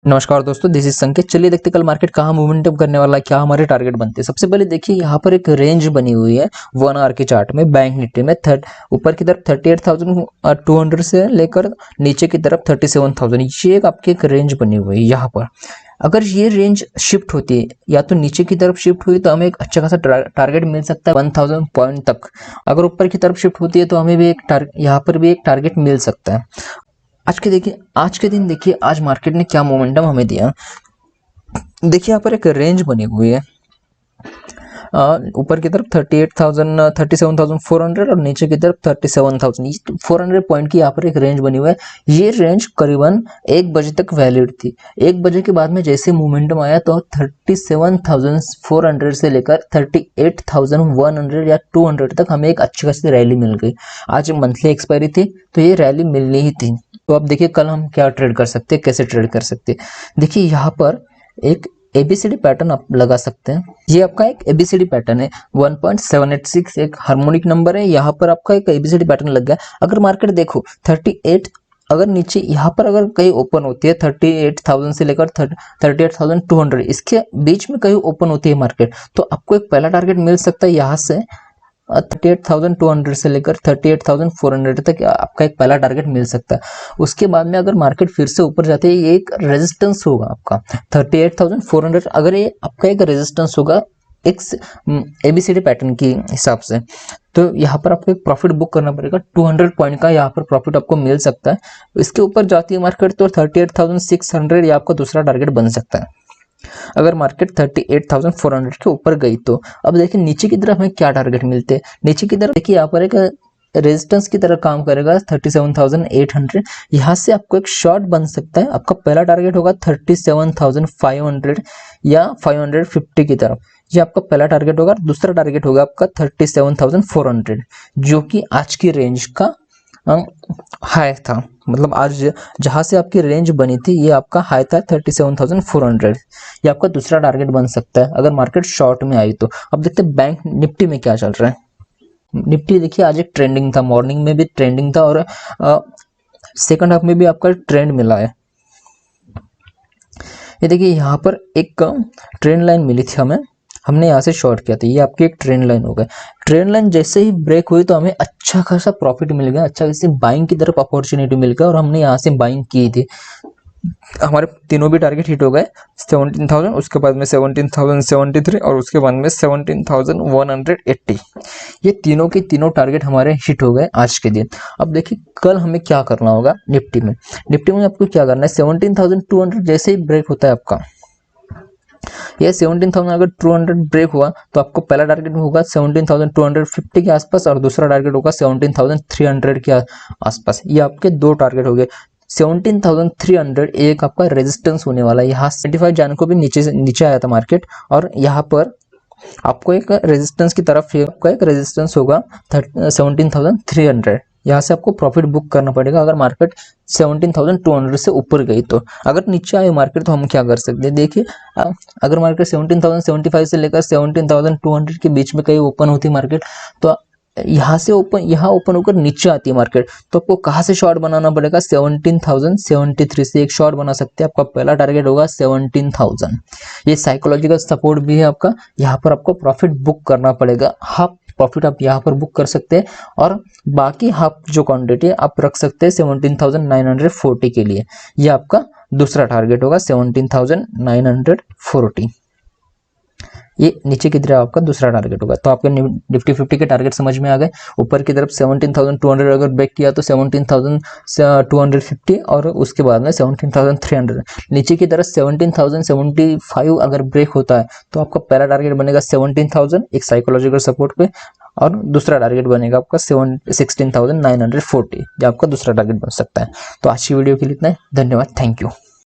नमस्कार दोस्तों, this is संकेत। चलिए देखते कल मार्केट कहाँ मूवमेंटअप करने वाला है, क्या हमारे टारगेट बनते हैं। सबसे पहले देखिए यहाँ पर एक रेंज बनी हुई है 1 आवर के चार्ट में। बैंक निफ्टी में ऊपर की तरफ 38,200 से लेकर नीचे की तरफ 37,000, ये एक आपकी एक रेंज बनी हुई है। यहाँ पर अगर ये रेंज शिफ्ट होती है या तो नीचे की तरफ शिफ्ट हुई तो हमें एक अच्छा खासा टारगेट मिल सकता है 1000 पॉइंट तक। अगर ऊपर की तरफ शिफ्ट होती है तो हमें भी एक यहाँ पर भी एक टारगेट मिल सकता है। आज के दिन देखिए आज मार्केट ने क्या मोमेंटम हमें दिया। देखिए यहाँ पर एक रेंज बनी हुई है, ऊपर की तरफ 37,400 और नीचे की तरफ 37,400 पॉइंट की यहाँ पर एक रेंज बनी हुई है। ये रेंज करीबन 1 बजे तक वैलिड थी। 1 बजे के बाद में जैसे मोमेंटम आया तो 37,400 से लेकर 38,100 या 200 तक हमें एक अच्छी खासी रैली मिल गई। आज मंथली एक्सपायरी थी तो ये रैली मिलनी ही थी। तो अब देखिए कल हम क्या ट्रेड कर सकते हैं, कैसे ट्रेड कर सकते हैं। देखिए यहाँ पर एक ABCD पैटर्न आप लगा सकते हैं। ये आपका एक ABCD पैटर्न है, 1.786 एक हार्मोनिक नंबर है। यहाँ पर आपका एक ABCD पैटर्न लग गया। अगर मार्केट देखो 38, अगर नीचे यहाँ पर अगर कहीं ओपन होती है 38,000 से लेकर 38,200, इसके बीच में कहीं ओपन होती है मार्केट, तो आपको एक पहला टारगेट मिल सकता है यहाँ से 38,200 से लेकर 38,400 तक आपका एक पहला टारगेट मिल सकता है। उसके बाद में अगर मार्केट फिर से ऊपर जाती है, ये एक रेजिस्टेंस होगा आपका 38,400। अगर ये आपका एक रेजिस्टेंस होगा एक ABCD पैटर्न के हिसाब से, तो यहाँ पर आपको एक प्रॉफिट बुक करना पड़ेगा। 200 पॉइंट का यहाँ पर प्रॉफिट आपको मिल सकता है। इसके ऊपर जाती है मार्केट तो 38,600 या आपका दूसरा टारगेट बन सकता है। अगर मार्केट 38,400 के ऊपर गई तो अब देखिए नीचे की तरफ हमें क्या टारगेट मिलते हैं। नीचे की तरफ देखिए यहाँ पर एक रेजिस्टेंस की तरह काम करेगा 37,800। यहाँ से आपको एक शॉर्ट बन सकता है। आपका पहला टारगेट होगा 37,500 या 550 की तरफ, ये आपका पहला टारगेट होगा। दूसरा टारगेट होगा आपका 37,400, जो कि आज की रेंज का हाई था। मतलब आज जहां से आपकी रेंज बनी थी ये आपका हाई था 37,400। ये आपका दूसरा टारगेट बन सकता है अगर मार्केट शॉर्ट में आई तो। अब देखते हैं बैंक निफ्टी में क्या चल रहा है। निफ्टी देखिए आज एक ट्रेंडिंग था, मॉर्निंग में भी ट्रेंडिंग था और सेकंड हाफ में भी आपका ट्रेंड मिला है। ये देखिए यहाँ पर एक ट्रेंड लाइन मिली थी हमें, हमने यहाँ से शॉर्ट किया था। ये आपकी एक ट्रेंड लाइन हो गई। ट्रेंड लाइन जैसे ही ब्रेक हुई तो हमें अच्छा खासा प्रॉफिट मिल गया, अच्छा खासी बाइंग की तरफ अपॉर्चुनिटी मिल गया और हमने यहाँ से बाइंग की थी। हमारे तीनों भी टारगेट हिट हो गए। 17,000, उसके बाद में 17,073 और उसके बाद में 17,180। ये तीनों के तीनों टारगेट हमारे हिट हो गए आज के दिन। अब देखिए कल हमें क्या करना होगा निफ्टी में। निफ्टी में आपको क्या करना है, 17,200 जैसे ही ब्रेक होता है आपका, ये 17,000 अगर 200 ब्रेक हुआ तो आपको पहला टारगेट होगा 17,250 के आसपास और दूसरा टारगेट होगा 17,300 के आसपास। ये आपके दो टारगेट हो गए। 17,300 एक आपका रेजिस्टेंस होने वाला है। यहाँ 75 जाने को भी नीचे आया था मार्केट और यहाँ पर आपको एक रेजिस्टेंस की तरफ आपका एक रेजिस्टेंस होगा 17,300। यहाँ से आपको प्रॉफिट बुक करना पड़ेगा अगर मार्केट 17,200 से ऊपर गई तो। अगर नीचे आए मार्केट तो हम क्या कर सकते हैं, देखिए अगर मार्केट 17,075 से लेकर 17,200 के बीच में कहीं ओपन होती मार्केट तो यहाँ से यहाँ ओपन होकर नीचे आती है मार्केट तो आपको कहाँ से शॉर्ट बनाना पड़ेगा, 17,073 से एक शॉर्ट बना सकते हैं। आपका पहला टारगेट होगा 17,000। ये साइकोलॉजिकल सपोर्ट भी है आपका। यहाँ पर आपको प्रॉफिट बुक करना पड़ेगा। हाफ प्रॉफिट आप यहाँ पर बुक कर सकते हैं और बाकी हाफ जो क्वांटिटी है आप रख सकते हैं 17,940 के लिए। ये आपका दूसरा टारगेट होगा 17,940। ये नीचे की तरफ आपका दूसरा टारगेट होगा। तो आपके निफ्टी 50 के टारगेट समझ में आ गए। ऊपर की तरफ 17,200 अगर ब्रेक किया तो 17,250 और उसके बाद में 17,300। नीचे की तरफ 17,075 अगर ब्रेक होता है तो आपका पहला टारगेट बनेगा 17,000 एक साइकोलॉजिकल सपोर्ट पे और दूसरा टारगेट बनेगा आपका 16,940, जो आपका दूसरा टारगेट बन सकता है। तो आज की वीडियो के लिए इतना है। धन्यवाद, थैंक यू।